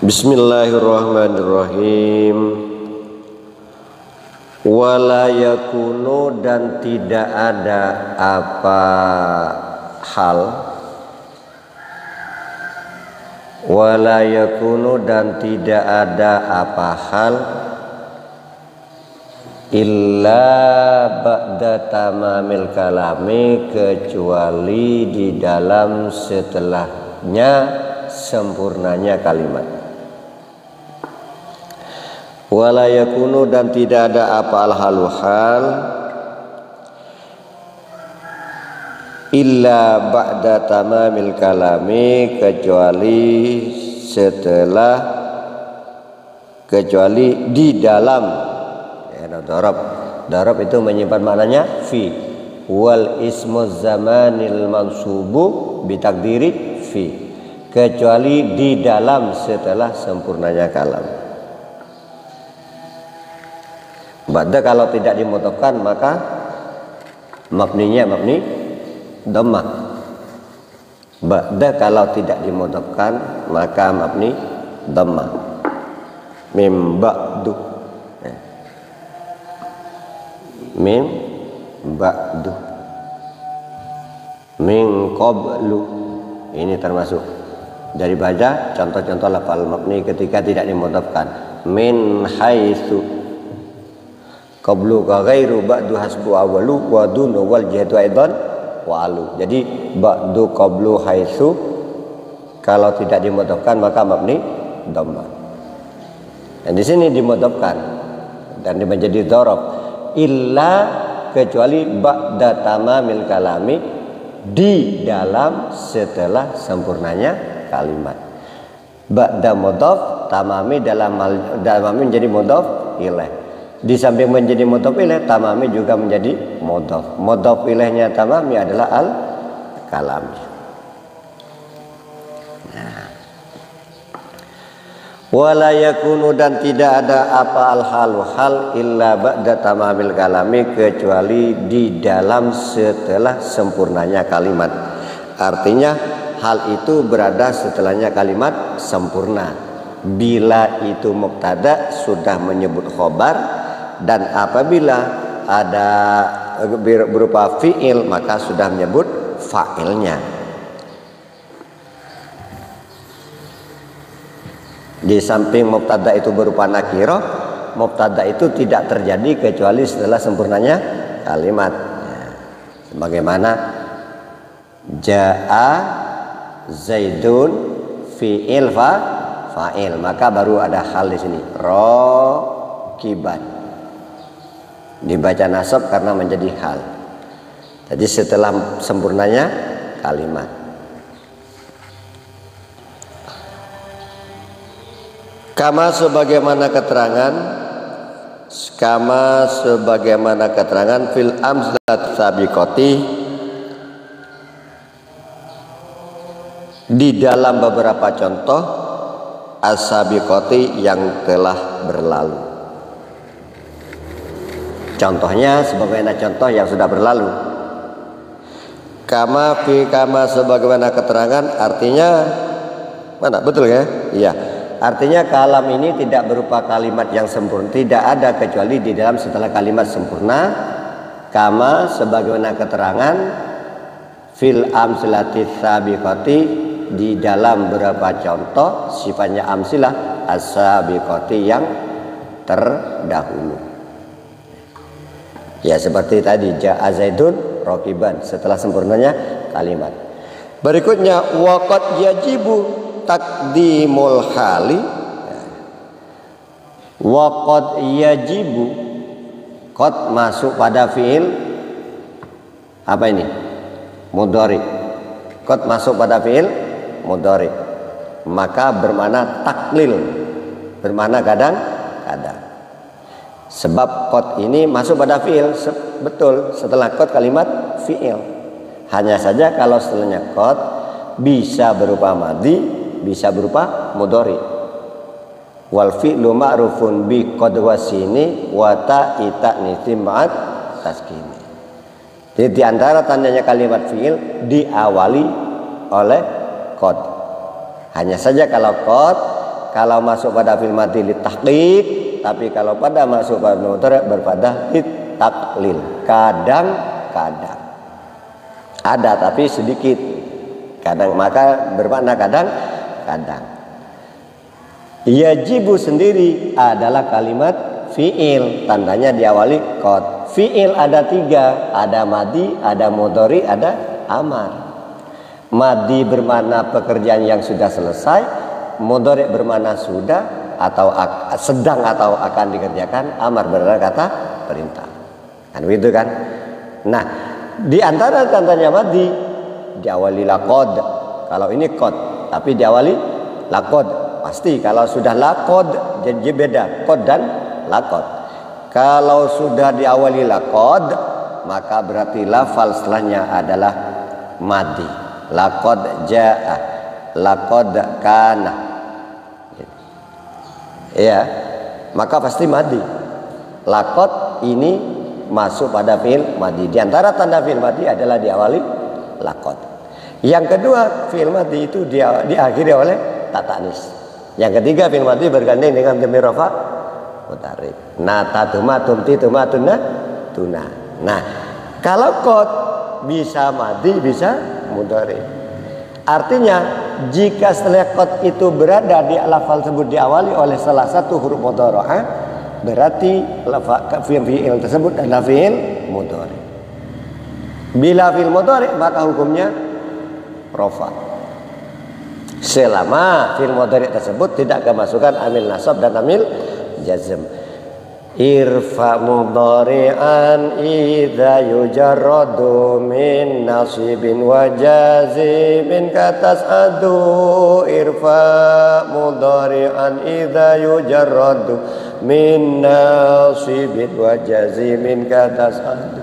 Bismillahirrahmanirrahim. Wala yakunu, dan tidak ada apa hal. Wala yakunu, dan tidak ada apa hal. Illa ba'da tamamil kalami, kecuali di dalam setelahnya sempurnanya kalimat. Wala yakunu, dan tidak ada apa al-halu hal illa ba'da tamamil kalami, kecuali di dalam darab itu menyimpan maknanya fi. Wal ismu zamanil mansubu bitakdiri fi, kecuali di dalam setelah sempurnanya kalam. Ba'da kalau tidak dimudhafkan maka mabninya mabni dhammah. Ba'da kalau tidak dimudhafkan maka mabni dhammah. Mim ba'du, mim ba'du, min qablu, ini termasuk dari baca contoh-contoh lafal mabni ketika tidak dimudhafkan. Min haitsu, qablu ka ghairu, ba'du hasbu awalu, wa dunu wal jihadu aidan wa alu. Jadi ba'du qablu haitsu kalau tidak dimudhafkan maka mabni dhammah. Dan di sini dimudhafkan dan menjadi dzaraf. Illa, kecuali ba'da tamamil kalami, di dalam setelah sempurnanya kalimat. Ba'da mudhaf, tamami damami menjadi mudhaf ilaih. Di samping menjadi mudhaf ilaih, tamami juga menjadi mudhaf. Mudhaf ilaihnya tamami adalah al-kalami. Wala yakunu, dan tidak ada apa al-halu hal illa ba'da tamamil kalami, kecuali di dalam setelah sempurnanya kalimat. Artinya hal itu berada setelahnya kalimat sempurna. Bila itu mubtada sudah menyebut khobar, dan apabila ada berupa fi'il maka sudah menyebut fa'ilnya. Di samping mubtada itu berupa nakirah, mubtada itu tidak terjadi kecuali setelah sempurnanya kalimat. Sebagaimana jaa zaidun fi'il fa'il, maka baru ada hal di sini, rakiban, dibaca nasab karena menjadi hal. Jadi setelah sempurnanya kalimat. Kama sebagaimana keterangan fil amsalat sabiqati, di dalam beberapa contoh as-sabiqati yang telah berlalu. Contohnya sebagaimana contoh yang sudah berlalu. Kama sebagaimana keterangan, artinya mana betul ya? Iya. Artinya kalam ini tidak berupa kalimat yang sempurna, tidak ada kecuali di dalam setelah kalimat sempurna. Kama sebagaimana keterangan fil amsilatis sabiqati, di dalam beberapa contoh sifatnya amsilah as-sabiqati yang terdahulu. Ya seperti tadi jaa zaidun raqiban, setelah sempurnanya kalimat. Berikutnya waqad yajibu takdimul hali. Waqad yajibu, qad masuk pada fiil apa ini? Mudhari. Qad masuk pada fiil mudhari, maka bermakna taklil, bermakna kadang-kadang. Sebab qad ini masuk pada fiil, betul, setelah qad kalimat fiil. Hanya saja kalau setelahnya qad bisa berupa madhi, bisa berupa mudhari. Wal fi'lu ma'rufun bi qad wasini wa ta'ita nisim ma'at taskini. Jadi di antara tandanya kalimat fi'il diawali oleh qad. Hanya saja kalau qad kalau masuk pada fi'il madhi litahqiq, tapi kalau pada masuk pada mudhari berpada litaklil. Kadang-kadang ada tapi sedikit. Kadang maka bermakna kadang-kadang. Yajibu sendiri adalah kalimat fi'il, tandanya diawali qad. Fi'il ada 3, ada madhi, ada mudhari, ada amar. Madhi bermakna pekerjaan yang sudah selesai, mudhari bermakna sudah atau sedang atau akan dikerjakan, amar berarti kata perintah. Kan begitu kan? Nah, di antara tandanya madhi diawali laqad. Kalau ini qad, tapi diawali laqad. Pasti kalau sudah laqad jadi beda qad dan laqad. Kalau sudah diawali laqad, maka berarti lafal setelahnya adalah madhi. Laqad jaa, laqad kana. Ya, maka pasti madhi. Laqad ini masuk pada fi'il madhi. Di antara tanda fi'il madhi adalah diawali laqad. Yang kedua, fi'il madhi itu diakhiri oleh ta ta'nis. Yang ketiga, fi'il madhi bergandeng dengan dhamir rafa mutarik. Nata tuma tumti tuma tuna tuna. Nah, kalau qad bisa madhi bisa mudhari. Artinya jika setelah qad itu berada di lafal tersebut diawali oleh salah satu huruf mudhara'ah, berarti fi'il tersebut adalah fi'il mudhari. Bila fi'il mudhari maka hukumnya rafa. Selama fi'il mudhari tersebut tidak kemasukan amil nasab dan amil jazm. Irfa mudhari'an idza yujarradu min nasibin wa jazimin katas'adu. Irfa mudhari'an idza yujarradu min nasibin wa jazimin katas'adu.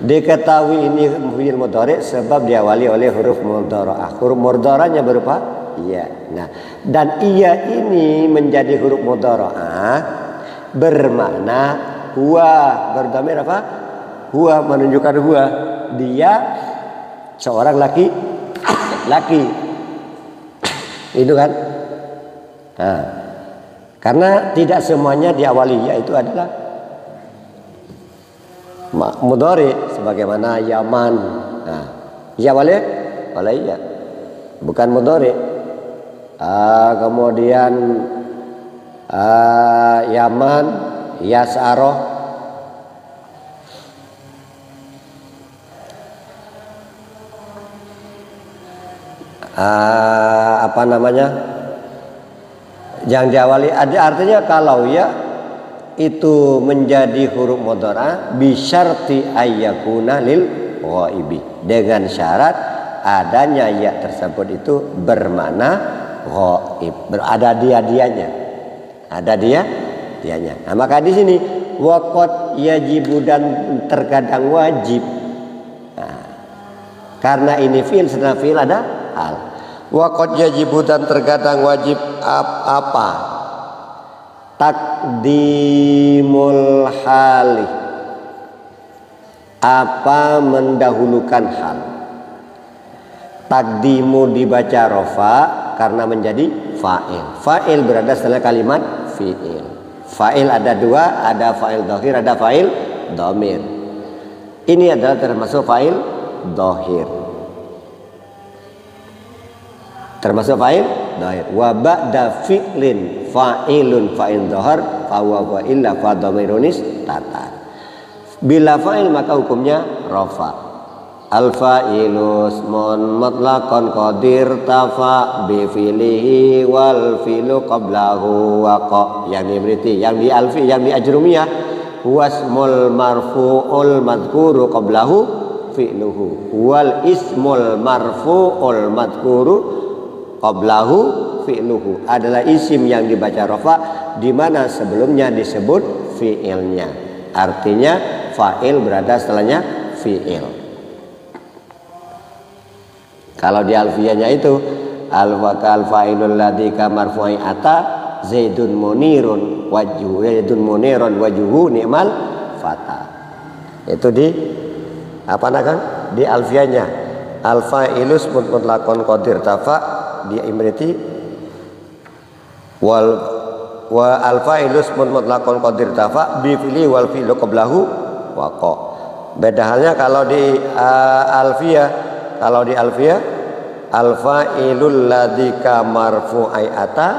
Diketahui ini fi'il mudhari sebab diawali oleh huruf mudhara'ah. Huruf mudhara'nya berupa iya. Nah, dan iya ini menjadi huruf mudhara'ah bermakna huwa, berdamir apa? Huwa, menunjukkan huwa, dia seorang laki. Itu kan? Nah, karena tidak semuanya diawali yaitu adalah mudhari sebagaimana Yaman. Nah, diawali oleh iya, bukan mudhari. Kemudian Yaman, Yas'aroh, apa namanya, yang diawali ada artinya kalau ya itu menjadi huruf mudhara bisyarti ayyakuna lil ghaibi, dengan syarat adanya ya tersebut itu bermakna ghaib, berada dianya. Ada dianya. Nah, maka di sini waqad yajibu dan terkadang wajib. Nah, karena ini fi'il, setelah fi'il ada hal. Waqad yajibu dan terkadang wajib apa? Takdimul hali. Apa mendahulukan hal? Takdimu dibaca rofa karena menjadi fa'il. Fa'il berada setelah kalimat fi'il. Fa'il ada dua, ada fa'il dhahir, ada fa'il dhamir. Ini adalah termasuk fa'il dhahir. Termasuk fa'il dhahir. Wa ba'da fi'lin fa'ilun fa'il dhahar fa huwa illa fa dhamirun istatar. Bila fa'il maka hukumnya rafa. Al-fa'ilu ismun mutlaqan qadir tafa bi fi'lihi wal fi'lu qablahu waqa. Yang berarti yang di alfi, yang di ajrumiyah wasmul marfu'ul madhkuru qablahu fi'luhu wal ismul marfu'ul madhkuru qablahu fi'luhu adalah isim yang dibaca rafa di mana sebelumnya disebut fi'ilnya. Artinya fa'il berada setelahnya fi'il. Kalau di alfiyahnya itu al-wakal fa'ilul ladzi ka marfu'i ata zaidun munirun wajhu zaidun munirun wajhu ni'mal fata. Itu di apa namanya? Di alfiyahnya al fa'ilus mutlaqan qadir tafa di imriti Wal wa al-fa'ilu ismun mutlaqun qadir tafa bi fi'li wal fi'lu qablahu waqa. Beda halnya kalau di alfiyah, al-fa'ilul ladzi ka marfu'i ata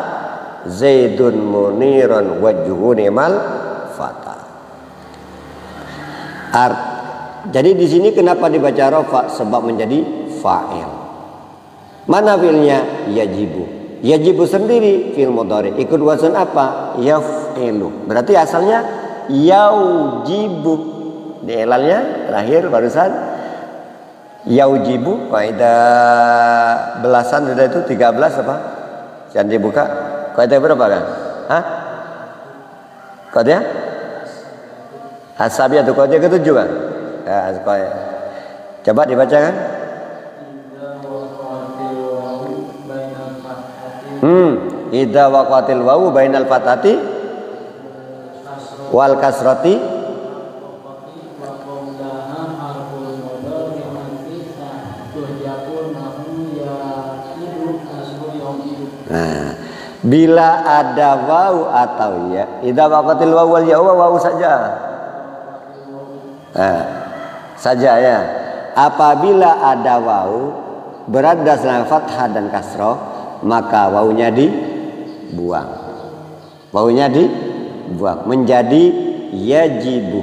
Zaidun munirun wajhu ni'mal fata. Jadi di sini kenapa dibaca rafa? Sebab menjadi fa'il. Mana fi'ilnya? Yajibu. Yajibu sendiri fi'il mudhari. Ikut wazan apa? Yaf'ilu. Berarti asalnya yaujibu. Di ilalnya terakhir barusan yaujibu. Kaidah belasan sudah itu 13 apa? Jangan dibuka. Kaidah berapa kan? Hah? Kaidah? Asabiyah itu kaidah ke-7 kan? Ya, coba dibacakan. Idza waqatil wawu bainal fathati wal kasrati nah, bila ada wawu atau ya, idza waqatil wawu wal ya wawu saja. Nah, saja ya. Apabila ada wawu berada dalam fathah dan kasroh, maka wawunya dibuang. Wawunya dibuang menjadi yajibu.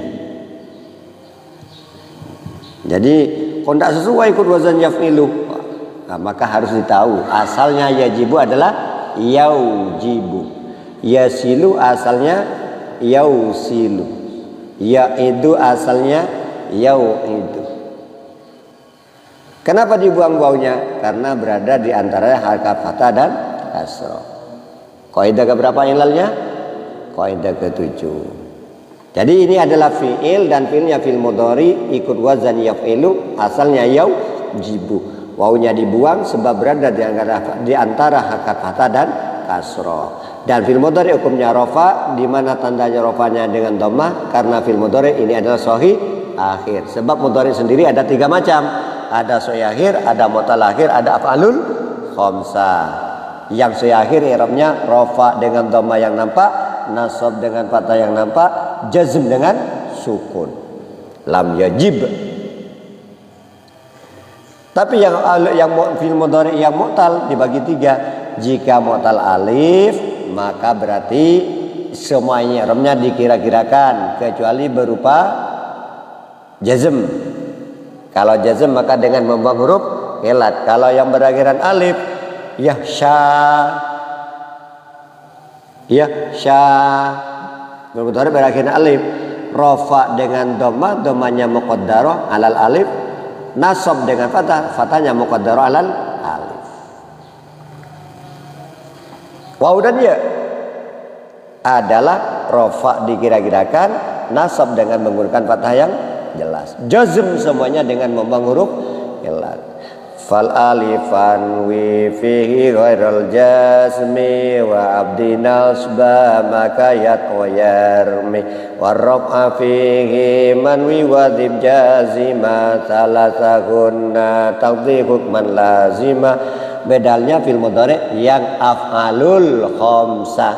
Jadi kalau tidak sesuai ikut wazan yaf'ilu, nah, maka harus ditahu asalnya yajibu adalah yaujibu. Yasilu asalnya yausilu. Yaidu asalnya yauidu. Kenapa dibuang wawunya? Karena berada di antara harakat fathah dan kasroh. Kaidah keberapa ilalnya? Kaidah ke-7. Jadi ini adalah fi'il dan fi'ilnya fi'il mudhari ikut wazan yaf'ilu, asalnya yaujibu. Wawunya dibuang sebab berada di antara harakat fathah dan kasroh. Dan fi'il mudhari hukumnya rafa, di mana tandanya rafanya dengan dhammah karena fi'il mudhari ini adalah sahih akhir. Sebab mudhari sendiri ada 3 macam. Ada sahih akhir, ada mu'tal akhir, ada af'alul khamsah. Yang sahih akhir i'rabnya rafa dengan dhammah yang nampak, nasab dengan fathah yang nampak, jazm dengan sukun. Lam yajib. Tapi yang fi'il mudhari yang mu'tal dibagi 3. Jika mu'tal alif, maka berarti semuanya i'rabnya dikira-kirakan kecuali berupa jazm. Kalau jazm maka dengan membuang huruf ilat. Kalau yang berakhiran alif, yahsya, benar-benar berakhiran alif. Rafa dengan dhammah, dhammahnya muqaddarah alal alif. Nasab dengan fathah, fathahnya muqaddarah alal alif. Waw dan ya adalah rafa dikira-kirakan, nasab dengan menggunakan fathah yang jelas. Jazm semuanya dengan membuang huruf ilat. Fal alifan wi fihi ghairal jazmi wa abdi nasba maka yatwayarmi warraf'a fihi man wi wadib jazima salasahunna taqdi hukman lazima. Bedalnya fil mudhari yang af'alul khamsah.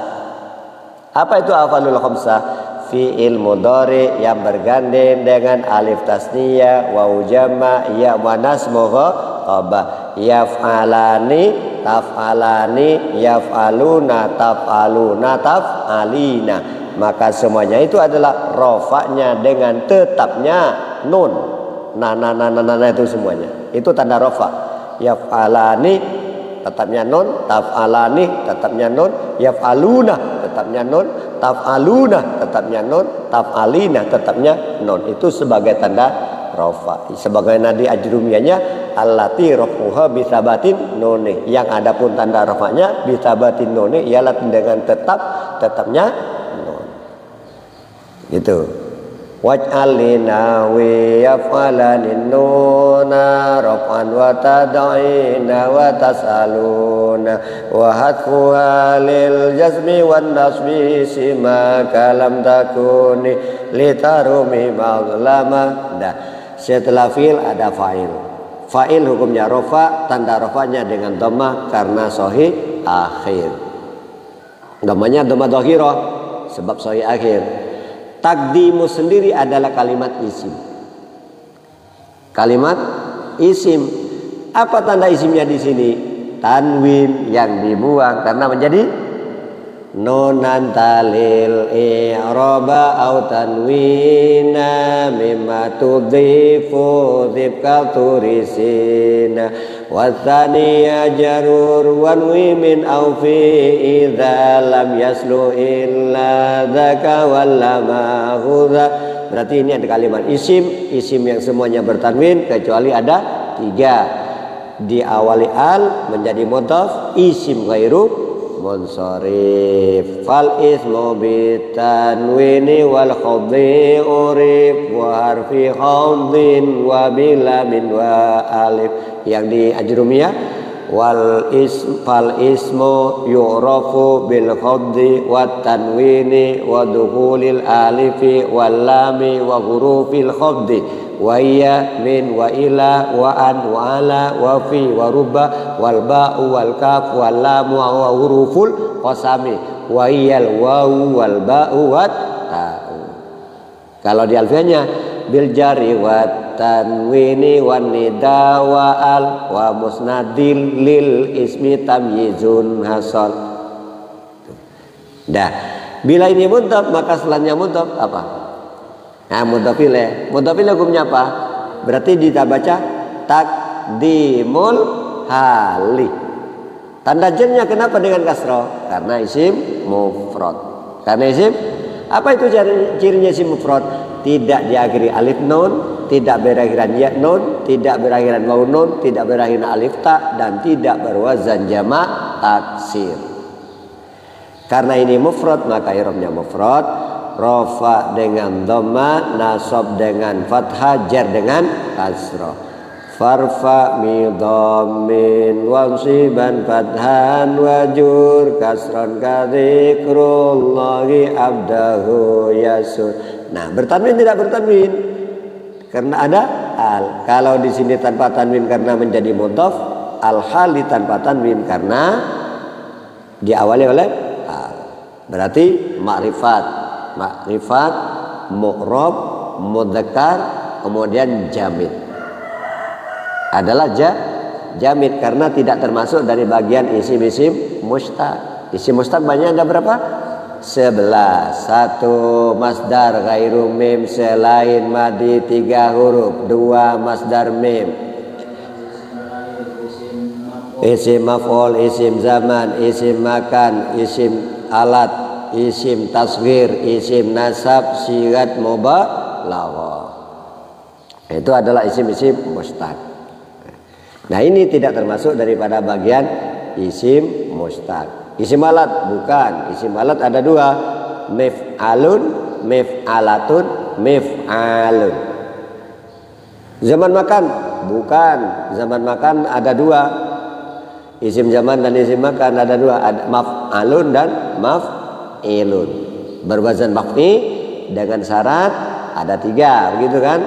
Apa itu af'alul khamsah? Fi'il mudhari yang bergandeng dengan alif tasniyah, wawu jama', ya muannas mughabbah. Yaf'alani, taf'alani, yaf'aluna, taf'aluna, taf'alina. Maka semuanya itu adalah rafa'nya dengan tetapnya nun. Nah itu semuanya. Itu tanda rafa'. Yaf'alani tetapnya nun, taf'alani tetapnya nun, yaf'aluna tetapnya nun, taf'aluna tetapnya nun, taf'alina tetapnya nun. Itu sebagai tanda rafa. Sebagai nadi ajrumiyahnya allati rafuha bisabatin nuni. Yang ada pun tanda rafanya bisabatin nuni ialah dengan tetapnya nun. Gitu. Waj'alina wi yaf'alanin nuna raf'an wa tad'ina wa tas'aluna wa hadfuha lil jazmi wan nasbi sima kalam takuni litarumi mazlama. Nah, setelah fi'il ada fa'il. Fa'il hukumnya rafa, tanda rafanya dengan dhammah karena sahih akhir. Dhammanya dhamma dhahirah sebab sahih akhir. Takdimu sendiri adalah kalimat isim. Kalimat isim. Apa tanda isimnya di sini? Tanwin yang dibuang karena menjadi nunan talil i'raba au tanwina mimma tudhifu dhibka turisina wathaniya jarur wanwi min au fi idza lam yaslu illa dzaka wallama hudha. Berarti ini ada kalimat isim, isim yang semuanya bertanwin kecuali ada 3. Diawali al menjadi mudhaf, isim ghairu munsharif. Fal ismu bitanwini wal khadhi urif wa harfi khadhin wa bila min wa alif. Yang di ajrumiyah wal fal ismu yu'rafu bil khadhi wa tanwini wa dukhulil alifi wal lami wa hurufil khadhi wa iya min wa ila wa an wa ala wa fi wa ruba wal ba'u wal kaf wal lam wa huruful qasami wa iyal wawu wal ba'u wat ta'u. Kalau di alfiahnya bil jari wa tanwini wan nida wa al wa musnadil lil ismi tamyizun hasal. Dah, bila ini mudhaf maka selanjutnya mudhaf apa? Nah, mudhaf ilaih. Mudhaf ilaih hukumnya apa? Berarti kita baca takdimul hali. Tanda jamnya kenapa dengan kasrah? Karena isim mufrad. Karena isim apa itu cirinya isim mufrad? Tidak diakhiri alif nun, tidak berakhiran ya nun, tidak berakhiran waw nun, tidak berakhiran alif ta, dan tidak berwazan jamak taksir. Karena ini mufrad maka i'rabnya mufrad. Rafa dengan dhamma, nasab dengan fathah, jar dengan kasrah. Farfa mi dhammin wansiban fathan wajur kasran kadzikrullahi abdahu yasur. Nah, bertanwin tidak bertanwin karena ada al. Kalau di sini tanpa tanwin karena menjadi mudhaf, al hali tanpa tanwin karena diawali oleh al. Berarti ma'rifat, mu'rab, mudzakkar, kemudian jamid adalah jamid karena tidak termasuk dari bagian isim-isim mustaq. Isim mustaq banyak ada berapa? 11. 1 masdar ghairu mim selain madi 3 huruf. 2 masdar mim, isim maf'ul, isim zaman, isim makan, isim alat, isim tasghir, isim nasab, sigat mubalaghah. Itu adalah isim-isim mustaq. Nah, ini tidak termasuk daripada bagian isim mustaq. Isim alat bukan. Isim alat ada 2, mif'alun, mif'alatun, mif'alun. Zaman makan bukan. Zaman makan ada 2. Isim zaman dan isim makan ada 2, ada maf'alun dan maf'ilun. Berwazan maf'i dengan syarat ada 3, begitu kan?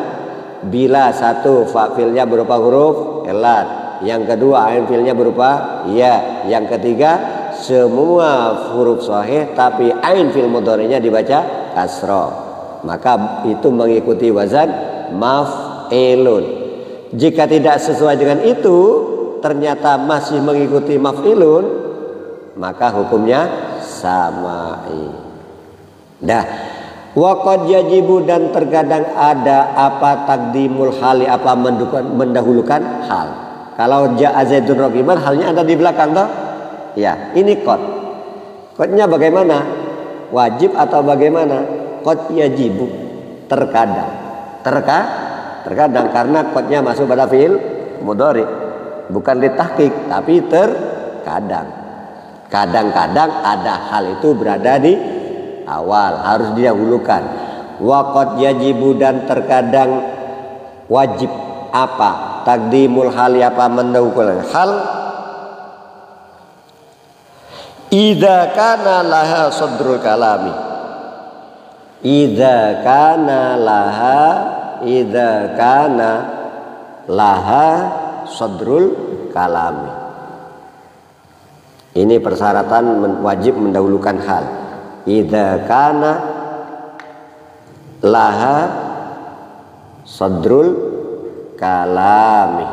Bila 1 fa'ilnya berupa huruf elat, yang kedua ain fi'ilnya berupa ya, yang ketiga semua huruf sahih tapi ain fi'il mudhari'nya dibaca kasrah, maka itu mengikuti wazan maf'ilun. Jika tidak sesuai dengan itu ternyata masih mengikuti maf'ilun, maka hukumnya samai. Dah, waqad yajibu dan terkadang ada apa takdimul hali, apa mendahulukan hal. Kalau ja'a Zaidun raqiban halnya ada di belakang toh? Ya, ini qad. Qadnya bagaimana? Wajib atau bagaimana? Qad yajibu terkadang. Terkadang karena qadnya masuk pada fi'il mudhari. Bukan ditahqiq tapi terkadang. Kadang-kadang ada hal itu berada di awal, harus didahulukan. Waqad yajibu dan terkadang wajib apa? Takdimul hal, apa mendahulukan hal? Idza kana laha sadrul kalami. Idza kana laha sadrul kalami. Ini persyaratan wajib mendahulukan hal. Idza kana laha sadrul kalami.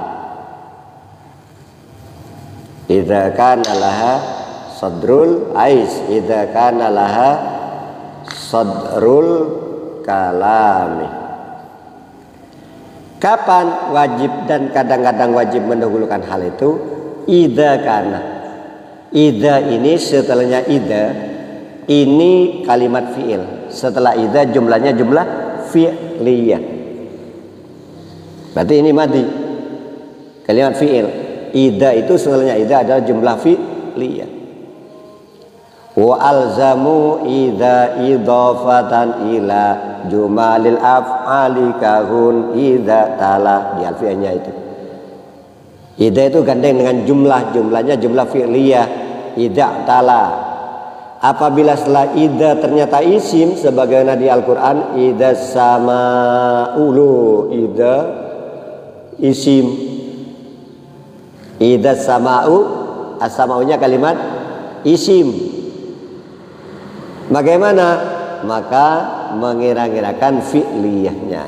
Idza kana laha sadrul ais, idza kana laha sadrul kalami. Kapan wajib dan kadang-kadang wajib mendahulukan hal itu? Idza kana. Idza ini setelahnya idza ini kalimat fi'il. Setelah idza jumlahnya jumlah fi'liyah. Berarti ini madi. Kalimat fi'il. Idza itu setelahnya idza adalah jumlah fi'liyah. Wa alzamu idza idhafatan ila jumalil af'ali kahun idza tala. Di alfiahnya itu. Idza itu gandeng dengan jumlahnya jumlah fi'liyah. Idza tala. Apabila setelah idza ternyata isim sebagaimana di Al-Qur'an, idza sama'u, idza isim. Idza sama'u, as-sama'unya kalimat isim. Bagaimana? Maka mengira-ngirakan fi'liyahnya.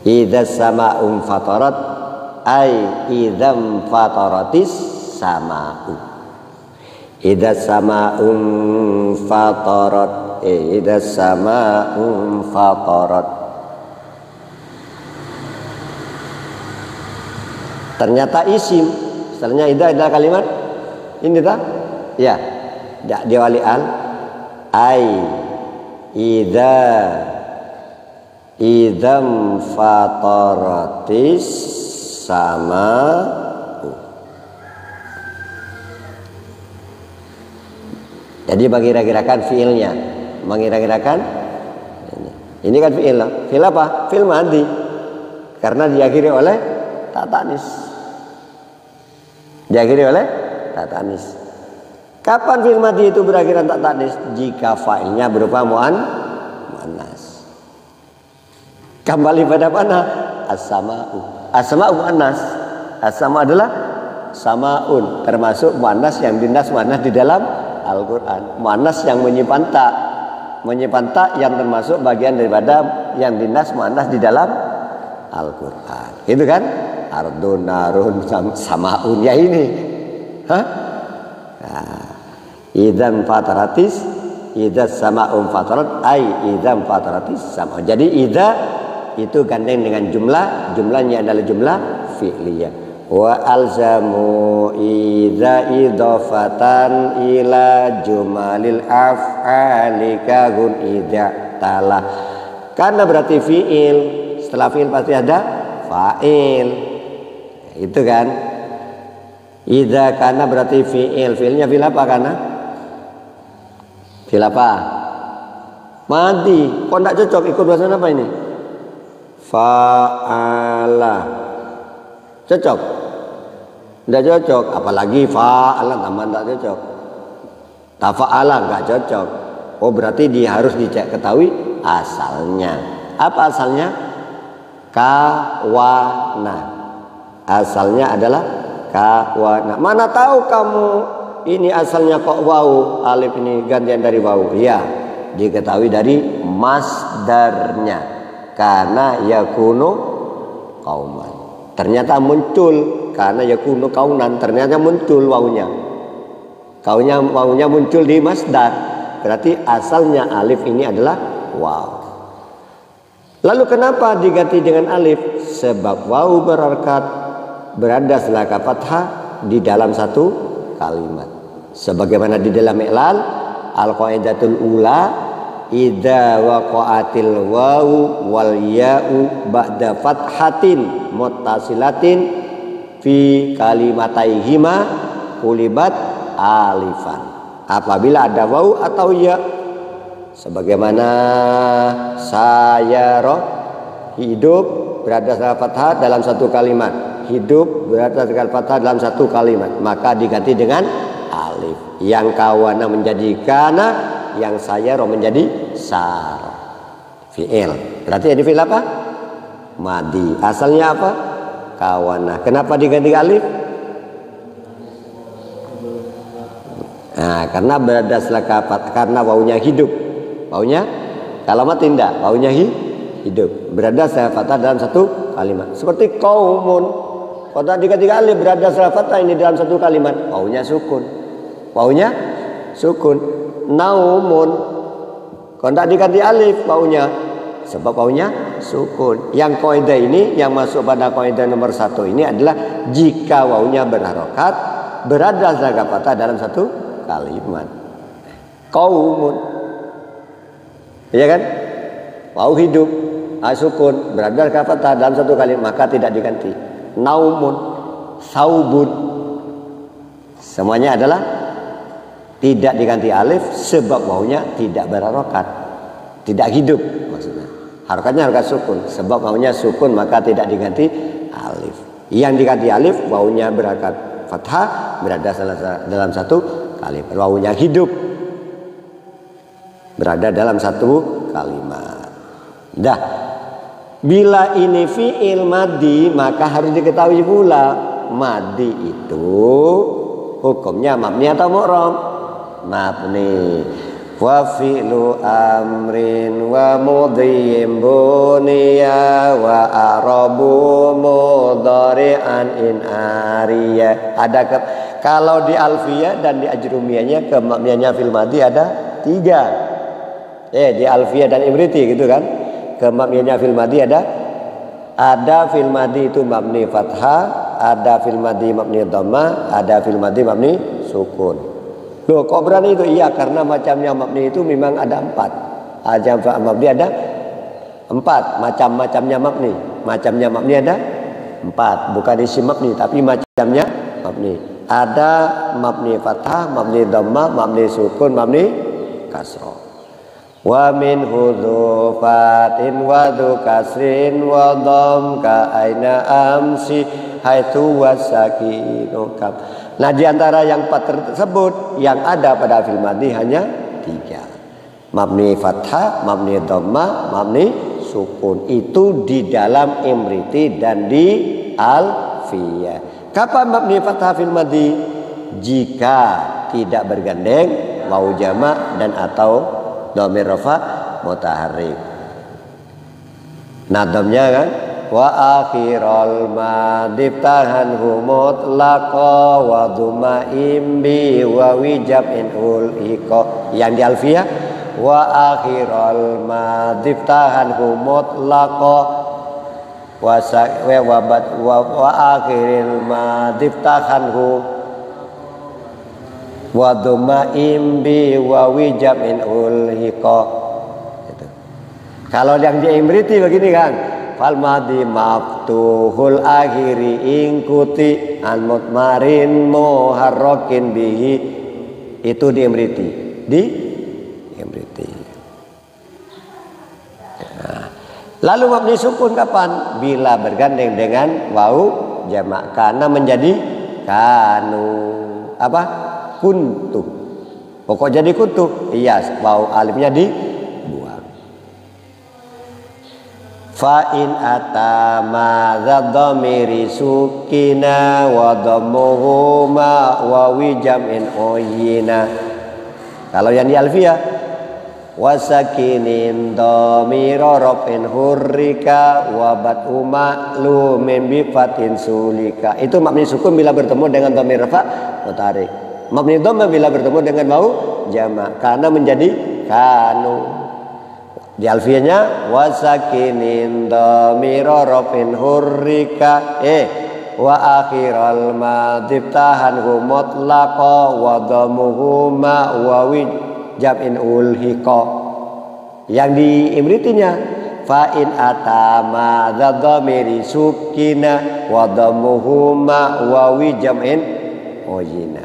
Idza sama'um fatarat ay idzam fataratis sama'u. Idza sama'um fatarat, idza sama'um fatarat. Ternyata isim. Setelahnya idza adalah kalimat ini tak? Ya. Di wali al ai idza idzam fataratis sama. Jadi mengira-ngirakan fiilnya, mengira-ngirakan ini kan fiil. Fiil apa? Fiil madi. Karena diakhiri oleh ta tanis. Diakhiri oleh ta tanis. Kapan fiil madi itu berakhiran ta tanis? Jika failnya berupa muannas. Kembali pada mana? As-sama'u. As-sama'u muannas. As-sama' adalah samaun, termasuk muannas yang dinas muannas di dalam Al-Quran. Muannas yang menyimpan ta yang termasuk bagian daripada yang dinas muannas di dalam Al-Quran. Itu kan? Ardun, narun, samaun, ya ini. Hah? Nah, idzan fataratis, idza sama'um fatarat, ai idzan fataratis sama. Jadi idza itu gandeng dengan jumlahnya adalah jumlah fi'liyah. Wa alzamu idza idhafatan ila jumalil af'ali kahun idza tala. Karena berarti fi'il, setelah fi'il pasti ada fa'il. Itu kan? Idza karena berarti fi'il. Fi'ilnya fi'il apa karena? Fi'il apa? Madi. Kok enggak cocok ikut bahasa apa ini? Fa'ala. Cocok? Tidak cocok, apalagi fa'ala tambah tidak cocok. Tafa'ala nggak cocok. Oh berarti dia harus dicek ketahui asalnya. Apa asalnya? Kawana. Asalnya adalah kawana. Mana tahu kamu ini asalnya kok wau, alif ini gantian dari wau. Iya, diketahui dari masdarnya. Karena yakunu qauman. Ternyata muncul. Karena yakunu kaunan, ternyata muncul wawunya. Wawunya muncul di masdar. Berarti asalnya alif ini adalah waw. Lalu kenapa diganti dengan alif? Sebab waw berharkat berada setelah fathah di dalam satu kalimat. Sebagaimana di dalam i'lal al-qaidatul ula idza waqa'atil wawu wal ya'u ba'da fathatin muttasilatin fi kalimataihima kulibat alifan. Apabila ada wawu atau ya, sebagaimana sayara hidup berada setelah fathah dalam satu kalimat, hidup berada setelah fathah dalam satu kalimat, maka diganti dengan alif. Yang kawana menjadi kana, yang sayara menjadi sar. Fi'il. Berarti ini fi'il apa? Madi. Asalnya apa? Kawana. Kenapa diganti alif? Nah, karena berdasarkan karena wawunya hidup. Wawunya kalau mati tidak, wawunya hidup. Berdasarkan fathah dalam satu kalimat. Seperti qaumun. Kalau tadi ketika alif berdasarkan fathah ini dalam satu kalimat, wawunya sukun. Wawunya sukun. Naumun. Kalau tidak diganti alif wawunya, sebab wawunya sukun. Yang kaidah ini yang masuk pada kaidah nomor 1 ini adalah jika wawunya berharokat berdasarkan fathah dalam satu kalimat. Qaumun. Iya kan? Wawu hidup, sukun berdasarkan fathah dalam satu kalimat maka tidak diganti. Naumun, saubun. Semuanya adalah tidak diganti alif sebab wawunya tidak berharokat, tidak hidup maksudnya. Harokatnya harokat sukun, sebab wawunya sukun maka tidak diganti alif. Yang diganti alif wawunya berharokat fathah berada dalam satu kalimat. Wawunya hidup berada dalam satu kalimat. Dah, bila ini fi'il madi maka harus diketahui pula madi itu hukumnya mabni atau mu'rab. Mabni. Wa fi'lu amrin wa mudhiyyin buniya wa arabu mudhari'an in ariya. Ada kalau di alfiyah dan di ajrumiyahnya kemabniannya fil madi ada 3. Di alfiyah dan imriti gitu kan. Kemabniannya fil madi ada fil madi itu mabni fathah, ada fil madi mabni dhammah, ada fil madi mabni sukun. Loh, kok berani itu? Iya, karena macamnya mabni itu memang ada 4. Ajam mabni ada 4 macam-macamnya mabni. Macamnya mabni ada 4, bukan isim mabni tapi macamnya mabni. Ada mabni fathah, mabni dhammah, mabni sukun, mabni kasrah. Wa min hudzufatin wa dzu kasrin wa dham ka aina amsi haitu wasakinu kam. Nah, di antara yang 4 tersebut yang ada pada fil madi hanya 3. Mabni fathah, mabni dhammah, mabni sukun. Itu di dalam imriti dan di alfiyah. Kapan mabni fathah fil madi? Jika tidak bergandeng wawu jamak dan atau dhamir rafa mutaharrik. Nadamnya kan wa akhiral madib tahanhu mutlaqa wa dhumaim bi wa wijabin ulqa. Yang di alfiyah wa akhiral madib tahanhu mutlaqa wa akhiril madib tahanhu wa dhumaim bi wa wijabin ulqa. Kalau yang di imriti begini kan, fal madi maftuhul akhiri ingkuti an mutmarin muharrakin bihi. Itu di imriti. Di imriti. Nah, lalu mabni sukun kapan? Bila bergandeng dengan wau jamak. Karena menjadi kanu apa? Kuntu. Pokok jadi kuntu. Iya, wau alifnya di fa in atama dzamiri sukina wa dhammuhu ma wa wijam'in uyina. Kalau yang di alfiyah wasakinin dhamira rafin hurrika wa bat'u ma'lumin bi fatin sulika. Itu mabni sukun bila bertemu dengan dhamir rafa mutaharrik. Mabni dhammah bila bertemu dengan mau jamak karena menjadi kanu. Di alfiyahnya wasakinin dhamira rafin hurrika wa akhiral madib tahanhu mutlaqa wa dhammuhu ma wa wijabin ulhiqa. Yang di imritinya fa in atama dzamiri sukina wa dhammuhu ma wa wijabin uyina.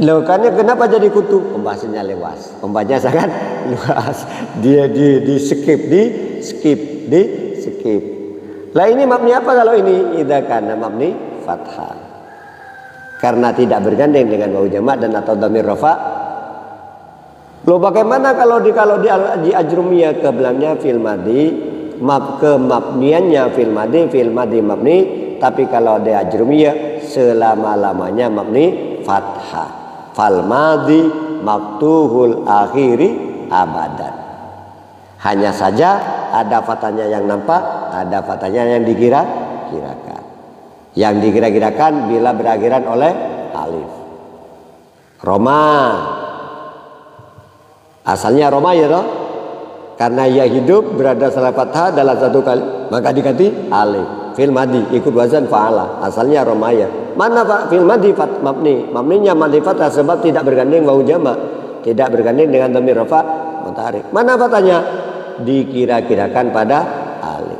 Loh, karena kenapa jadi kutu? Pembahasannya luas. Pembahasannya sangat luas. Dia di skip. Lah ini mabni apa kalau ini? Idza kana mabni fathah. Karena tidak bergandeng dengan wawu jamak dan atau dhamir rafa. Loh, bagaimana kalau di ajrumiyah kebelamnya fil madi, kemabniannya fil madi mabni, tapi kalau di ajrumiyah selama-lamanya mabni fathah. Fal madhi maftuhul akhiri abadan. Hanya saja ada fathahnya yang nampak, ada fathahnya yang dikira-kirakan. Yang dikira-kirakan bila berakhiran oleh alif. Roma. Asalnya Roma ya toh? Karena ia hidup berada salah fathah dalam satu kali, maka diganti alif. Fil madi ikut wazan fa'ala. Asalnya romaya. Mana Pak fil madi mabni? Mabninya madi fathah sebab tidak bergandeng wawu jama', tidak bergandeng dengan dhamir rafa mutaharrik. Mana fathahnya? Dikira-kirakan pada alif.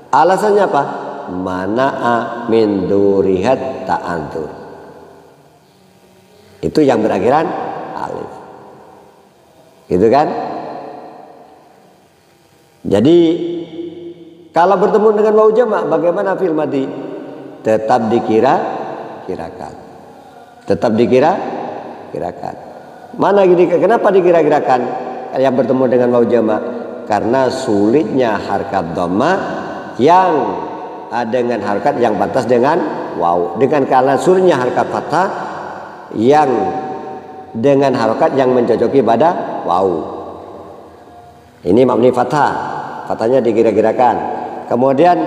Alasannya apa? Mana'a min durihat ta'antur. Itu yang berakhiran alif. Gitu kan? Jadi kalau bertemu dengan wawu jama' bagaimana fil madi? Tetap dikira-kirakan. Tetap dikira-kirakan. Mana gini? Kenapa dikira-kirakan yang bertemu dengan wawu jama'? Karena sulitnya harkat dhamma yang dengan harkat yang pantas dengan wawu. Dengan karena sulitnya harkat fathah yang dengan harkat yang mencocoki pada wawu. Ini mabni fathah. Fathahnya dikira-kirakan. Kemudian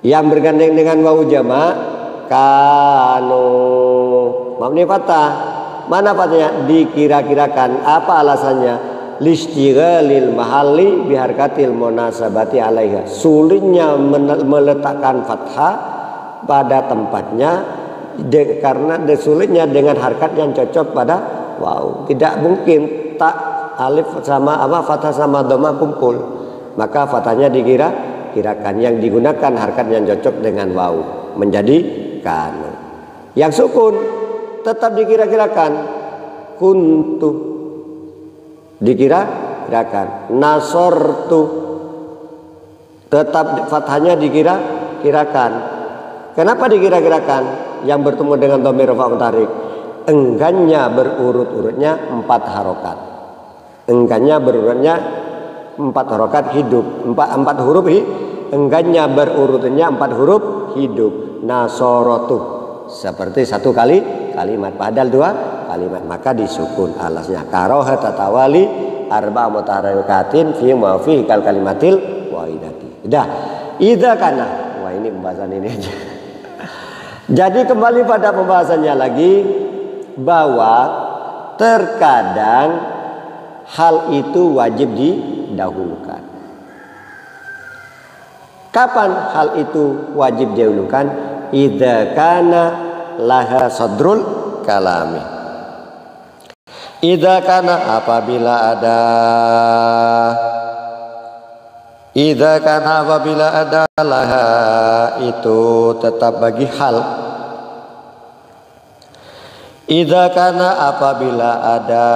yang bergandeng dengan wawu jama' kanu mabni fathah. Mana fathahnya? Dikira-kirakan. Apa alasannya? Listighalil mahalli biharkatil munasabati alaiha. Sulitnya meletakkan fathah pada tempatnya karena sulitnya dengan harkat yang cocok pada wawu. Tidak mungkin tak alif sama fathah sama dhamma kumpul, maka fathahnya dikira-kirakan. Yang digunakan harkat yang cocok dengan wawu menjadi kanu. Yang sukun tetap dikira-kirakan. Kuntu dikira-kirakan. Nasortu tetap fathahnya dikira-kirakan. Kenapa dikira-kirakan? Yang bertemu dengan dhamir rafa mutaharrik, enggannya berurut-urutnya 4 harokat. Enggannya berurutnya 4 harokat hidup, 4 huruf enggannya berurutnya 4 huruf hidup. Nasorotu seperti satu kalimat padahal 2 kalimat, maka disukun. Alasnya karoha tatawali arba mutaharrikatin fi mafi kal kalimatil wahidati. Dah idza kana. Wah ini pembahasan ini aja. Jadi kembali pada pembahasannya lagi, bahwa terkadang hal itu wajib didahulukan. Kapan hal itu wajib didahulukan? Idza kana laha sadrul kalami. Idza kana apabila ada laha itu tetap bagi hal. Idza kana apabila ada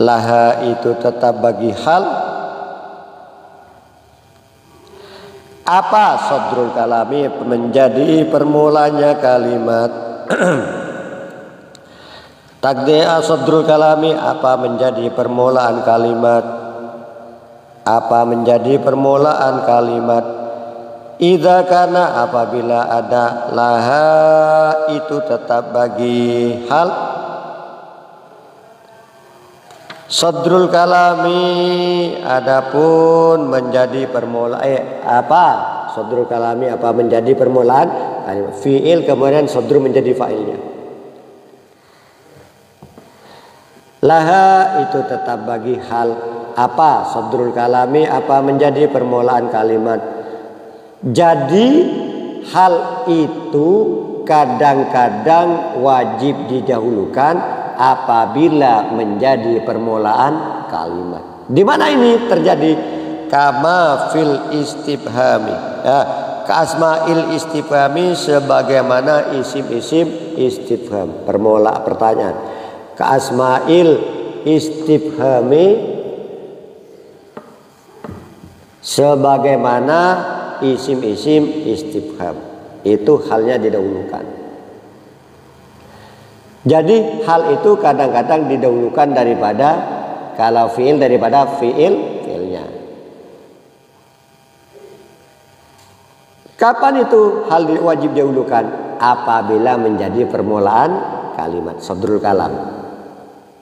laha itu tetap bagi hal. Apa sadrul kalami? Menjadi permulanya kalimat. Takdi'a sadrul kalami, apa menjadi permulaan kalimat? Apa menjadi permulaan kalimat? Idza kana apabila ada laha itu tetap bagi hal. Sadrul kalami adapun menjadi permulaan apa? Sadrul kalami apa menjadi permulaan kalimat? Fi'il kemudian sadrul menjadi fa'ilnya. Laha itu tetap bagi hal. Apa? Sadrul kalami apa menjadi permulaan kalimat. Jadi hal itu kadang-kadang wajib didahulukan apabila menjadi permulaan kalimat. Di mana ini terjadi? Kama fil istifhami. Ya, ka asma'il istifhami sebagaimana isim-isim istifham, permulaan pertanyaan. Ka asma'il istifhami sebagaimana isim-isim istifham. Itu halnya didahulukan. Jadi hal itu kadang-kadang didahulukan daripada kalau fiil daripada fiilnya. Kapan itu hal wajib didahulukan? apabila menjadi permulaan kalimat, sadrul kalam.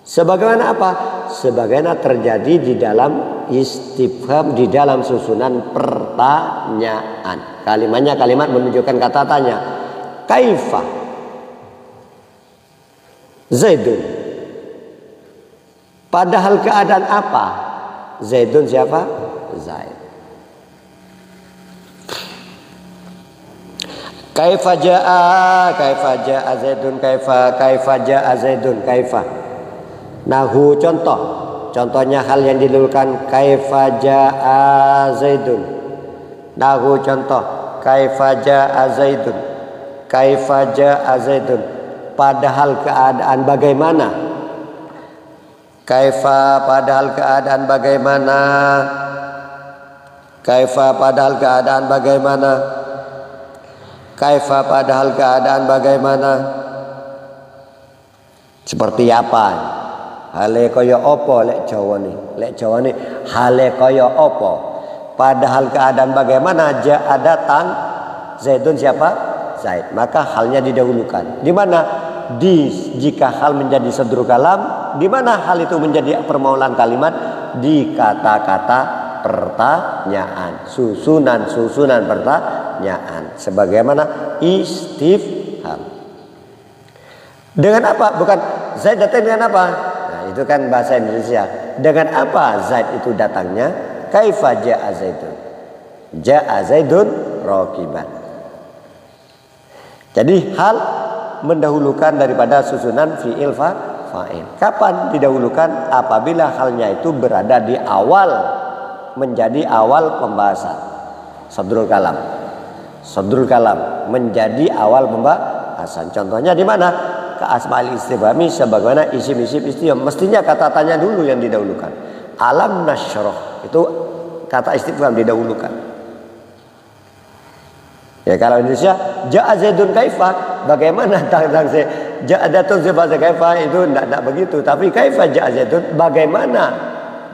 Sebagaimana apa? Sebagaimana terjadi di dalam istifham, di dalam susunan pertanyaan. Kalimatnya kalimat menunjukkan kata tanya. Kaifa Zaidun. Padahal keadaan apa? Zaidun siapa? Zaid. Kaifa jaa Zaidun, kaifa jaa Zaidun, kaifa. Nahu contoh. Contohnya hal yang didahulukan, kaifa jaa Zaidun. Nahu contoh, kaifa jaa Zaidun. Kaifa jaa Zaidun. Padahal keadaan bagaimana? Kaifa padahal keadaan bagaimana? Kaifa padahal keadaan bagaimana? Kaifa padahal keadaan bagaimana? Seperti apa? Hale kaya opo lek Jawa ni? Lek Jawa ni hale kaya opo? Padahal keadaan bagaimana? Jaa datang Zaidun siapa? Zaid. Maka halnya didahulukan. Di mana? Jika hal menjadi sadrul kalam, di mana hal itu menjadi permulaan kalimat? Di kata-kata pertanyaan, susunan pertanyaan, sebagaimana istifham. Dengan apa? Bukan Zaid datang dengan apa? Nah, itu kan bahasa Indonesia. Dengan apa Zaid itu datangnya? Kaifa jaa Zaidun? Jaa Zaidun raqiban. Jadi hal mendahulukan daripada susunan fi'il fa'il. Kapan didahulukan? Apabila halnya itu berada di awal, menjadi awal pembahasan. Sadrul kalam. Sadrul kalam menjadi awal pembahasan. Contohnya di mana? Ka asma'il istifhami, sebagaimana isim-isim istifham. Mestinya kata tanya dulu yang didahulukan. Alam nasyrah, itu kata istifham didahulukan. Ya, kalau Indonesia jaa Zaidun kaifa, bagaimana tentang jaa datang siapa kaifa, itu tidak begitu. Tapi kaifa jaa Zaidun, bagaimana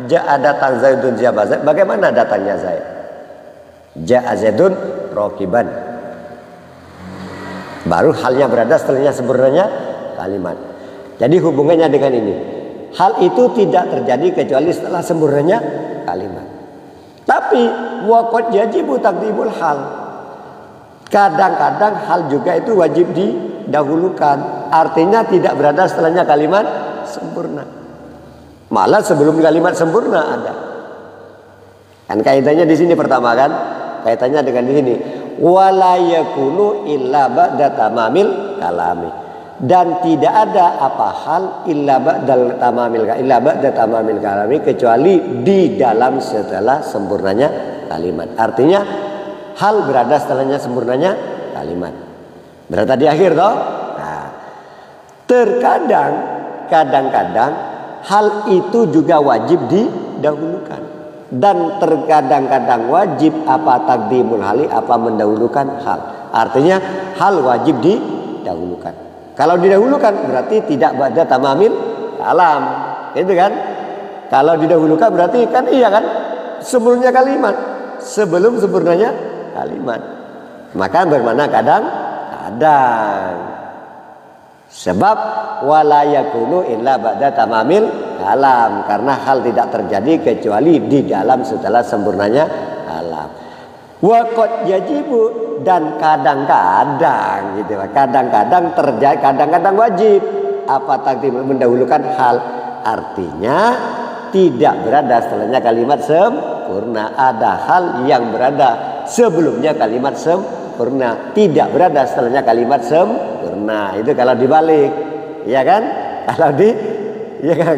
jaa datang Zaidun siapa Zaid, bagaimana datangnya Zaid? Jaa Zaidun raqiban. Baru halnya berada setelahnya sempurnanya kalimat. Jadi hubungannya dengan ini, hal itu tidak terjadi kecuali setelah sempurnanya kalimat. Tapi waqad yajibu taqdimul hal. Kadang-kadang hal juga itu wajib didahulukan. Artinya tidak berada setelahnya kalimat sempurna. Malah sebelum kalimat sempurna ada. Kan kaitannya di sini pertama kan? Kaitannya dengan di sini. Wala yakunu illa ba'da tamamil kalami. Dan tidak ada apa hal illa ba'da tamamil kalami kecuali di dalam setelah sempurnanya kalimat. Artinya hal berada setelahnya sempurnanya kalimat. Berada di akhir toh. Nah, terkadang kadang-kadang hal itu juga wajib didahulukan. Dan terkadang-kadang wajib apa taqdimul hali, apa mendahulukan hal. Artinya hal wajib didahulukan. Kalau didahulukan berarti tidak ba'da tamamil kalam. Itu kan? Kalau didahulukan berarti kan iya kan? Sebelumnya kalimat. Sebelum sempurnanya kalimat. Maka bermakna kadang-kadang. Sebab wala yakunu illa ba'da tamamil kalam, karena hal tidak terjadi kecuali di dalam setelah sempurnanya kalam. Wa qad yajibu, dan kadang-kadang gitu. Kadang-kadang terjadi, kadang-kadang wajib apa takdim mendahulukan hal. Artinya tidak berada setelahnya kalimat sempurna. Ada hal yang berada sebelumnya kalimat sempurna, tidak berada setelahnya kalimat sempurna. Itu kalau dibalik, ya kan? Kalau ya kan?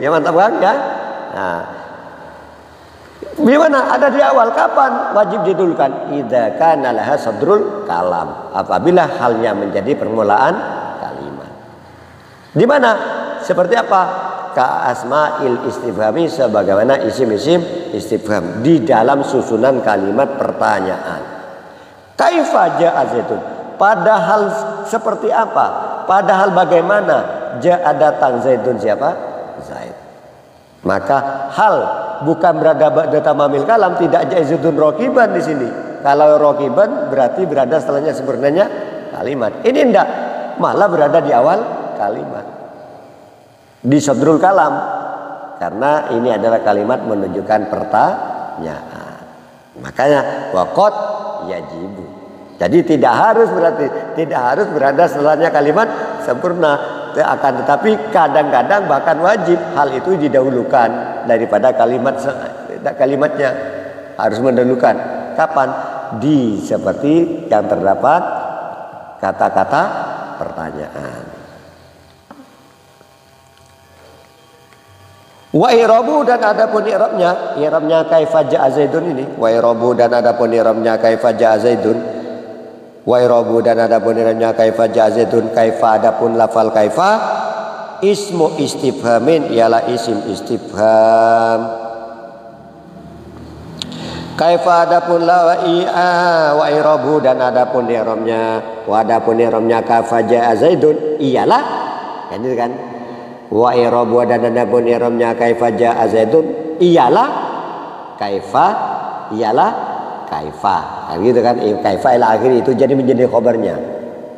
Ya mantap kan? Ya. Nah, gimana? Ada di awal. Kapan wajib didahulukan? Idza kana laha sadrul kalam. Apabila halnya menjadi permulaan kalimat. Di mana? Seperti apa? Ka asma'il istifhami, sebagaimana isim-isim istifham di dalam susunan kalimat pertanyaan. Kaifa jaa Zaidun? Padahal seperti apa? Padahal bagaimana? Jaa datang Zaidun siapa? Zaid. Maka hal bukan berada ba'da tamamil kalam, tidak jaa Zaidun raqiban di sini. Kalau raqiban berarti berada setelahnya sempurnanya kalimat. Ini enggak, malah berada di awal kalimat. Di sadrul kalam. Karena ini adalah kalimat menunjukkan pertanyaan. Makanya waqad yajibu. Jadi tidak harus berada setelahnya kalimat sempurna. Akan tetapi kadang-kadang bahkan wajib hal itu didahulukan daripada kalimatnya. Harus mendahulukan. Kapan? Seperti yang terdapat kata-kata pertanyaan. Wa i'rabu dan adapun i'rabnya kaifa ja'a Zaidun ini. Wa i'rabu dan adapun i'rabnya kaifa ja'a Zaidun. Wa i'rabu dan adapun i'rabnya kaifa ja'a Zaidun. Kaifa adapun lafal kaifa ismu istifhamin ialah isim istifham. Kaifa adapun la wa i'rabu dan adapun i'rabnya kaifa ja'a Zaidun ialah kan itu kan. Wa i'rabu dan adapun i'rabnya kaifa ja'a Zaidun ialah kaifa kan gitu kan. Kaifa ila akhir itu jadi menjadi khabarnya.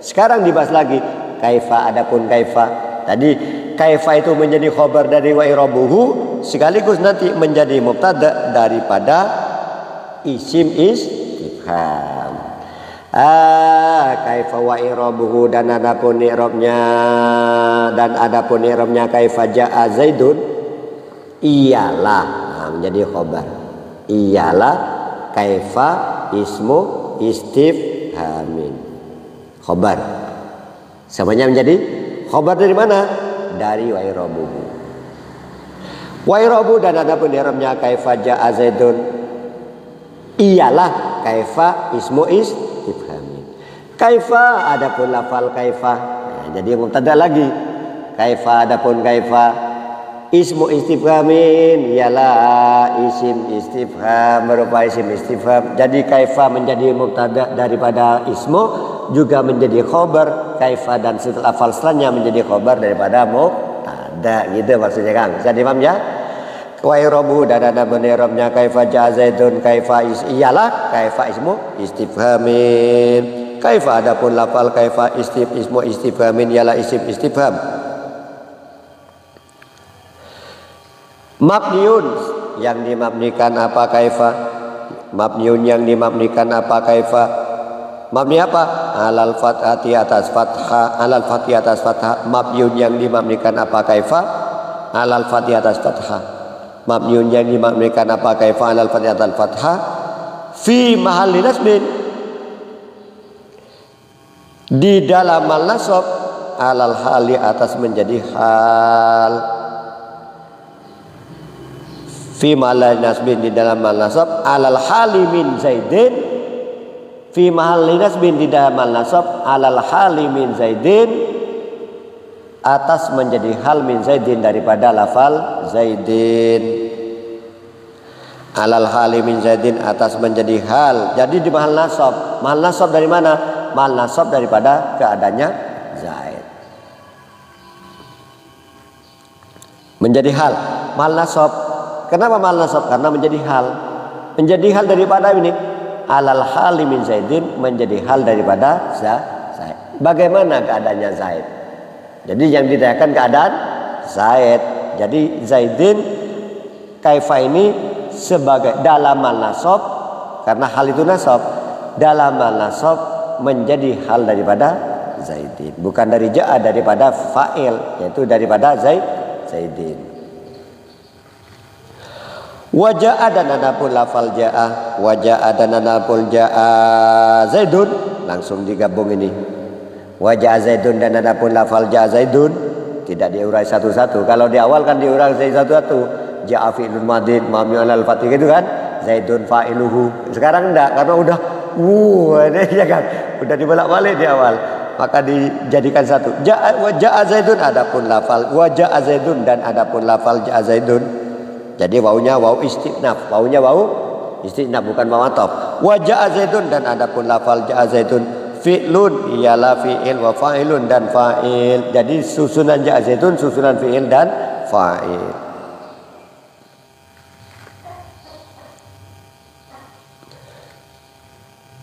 Sekarang dibahas lagi kaifa adapun kaifa. Tadi kaifa itu menjadi khabar dari wa i'rabuhu sekaligus nanti menjadi mubtada daripada isim istifham. Kaifa wa i'rabuhu dan adapun i'rabnya kaifa ja'a Zaidun ialah menjadi khabar. Ialah kaifa ismu istifhamin. Khabar. Semuanya menjadi khabar dari mana? Dari wa i'rabuhu. Wa i'rabu dan adapun i'rabnya kaifa ja'a Zaidun ialah kaifa ismu istifhamin. Kaifa adapun lafal kaifa. Jadi mubtada lagi. Kaifa adapun kaifa ismu istifhamin ialah isim istifham berupa isim istifham. Jadi kaifa menjadi mubtada daripada ismu juga menjadi khabar. Kaifa dan lafal setelahnya menjadi khabar daripada mubtada. Gitu maksudnya Kang. Bisa dipaham ya? Wa i'rabu dan adapun i'rabnya kaifa ja'a Zaidun kaifa ialah kaifa ismu istifhamin. Kaifa adapun lafal kaifa ismu istifhamin ialah isim istifham. Mabniun yang dimabnikan apa kaifa? Mabniun yang dimabnikan apa kaifa? Mabni apa? Alal fathati atas fathah. Alal fathati atas fathah. Mabniun yang dimabnikan apa kaifa? Alal fathati atas fathah. Mabniun yang dimabnikan apa kaifa alal fathah al fathah fi mahalli nasbin di dalam al nasab alal hali atas menjadi hal. Fi mahalli nasbin di dalam al nasab alal hali min Zaidin. Fi mahalli nasbin di dalam al nasab alal hali min Zaidin atas menjadi hal min Zaidin daripada lafal Zaidin. Alal hali min Zaidin atas menjadi hal. Jadi di mahal nasab. Mahal nasab dari mana? Mahal nasab daripada keadaannya Zaid. Menjadi hal. Mahal nasab. Kenapa mahal nasab? Karena menjadi hal. Menjadi hal daripada ini. Alal hali min Zaidin menjadi hal daripada Zaid. Bagaimana keadaannya Zaid? Jadi yang ditanyakan keadaan Zaid. Jadi Zaidin kaifa ini sebagai dalam al-nasab karena hal itu nasab. Dalam al-nasab menjadi hal daripada Zaidin. Bukan dari ja'a daripada fa'il yaitu daripada Zaidin. Wa ja'a dan adapun lafal ja'a. Wa ja'a dan adapun ja'a Zaidun langsung digabung ini. Wa ja'a Zaidun dan adapun lafal ja'a Zaidun tidak diurai satu-satu. Kalau di awal kan diurai satu-satu. Ja'a fi'lun madin mabniun 'alal fath gitu kan. Zaidun fa'iluhu. Sekarang enggak karena udah ini ya kan. Udah dibolak-balik di awal. Maka dijadikan satu. Ja'a Zaidun adapun lafal wa ja'a Zaidun dan adapun lafal ja'a Zaidun. Jadi waunya wau istinaf. Waunya wau istinaf bukan waw ataf. Wa ja'a Zaidun dan adapun lafal ja'a Zaidun fi'lun ialah fi'il wa fa'ilun dan fa'il. Jadi susunan ja'a Zaidun susunan fi'il dan fa'il.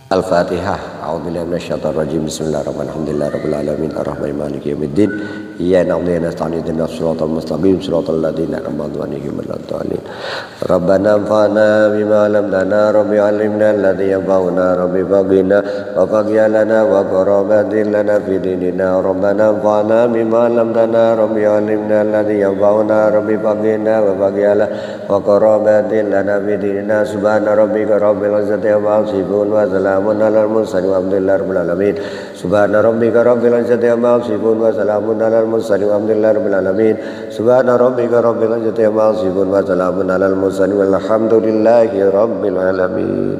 Al-Fatihah. A'udzubillahi minasyaitonir rajim. Bismillahirrahmanirrahim. Alhamdulillahirabbil alamin arrahmanir rahim maliki yaumiddin. Iyyaka na'budu wa iyyaka nasta'in ihdinas siratal mustaqim siratal ladzina an'amta 'alaihim ghairil dhalin. Rabbana anfa'na bima 'allamtana rabbi 'allimna alladzi yanfa'una rabbi faghina wa faghfir lana wa qurbatin lana fi dinina. Rabbana anfa'na bima 'allamtana rabbi 'allimna alladzi yanfa'una rabbi faghina wa faghfir lana wa qurbatin lana fi dinina. Subhana rabbika rabbil izzati amma yasifun wa salamun 'alal mursalin walhamdulillahi rabbil alamin. Subhana rabbika rabbil izzati amma yasifun wa salamun 'alal mursalin walhamdulillahi rabbil alamin. Subhana rabbika rabbil izzati amma yasifun wa salamun 'alal mursalin walhamdulillahi rabbil alamin.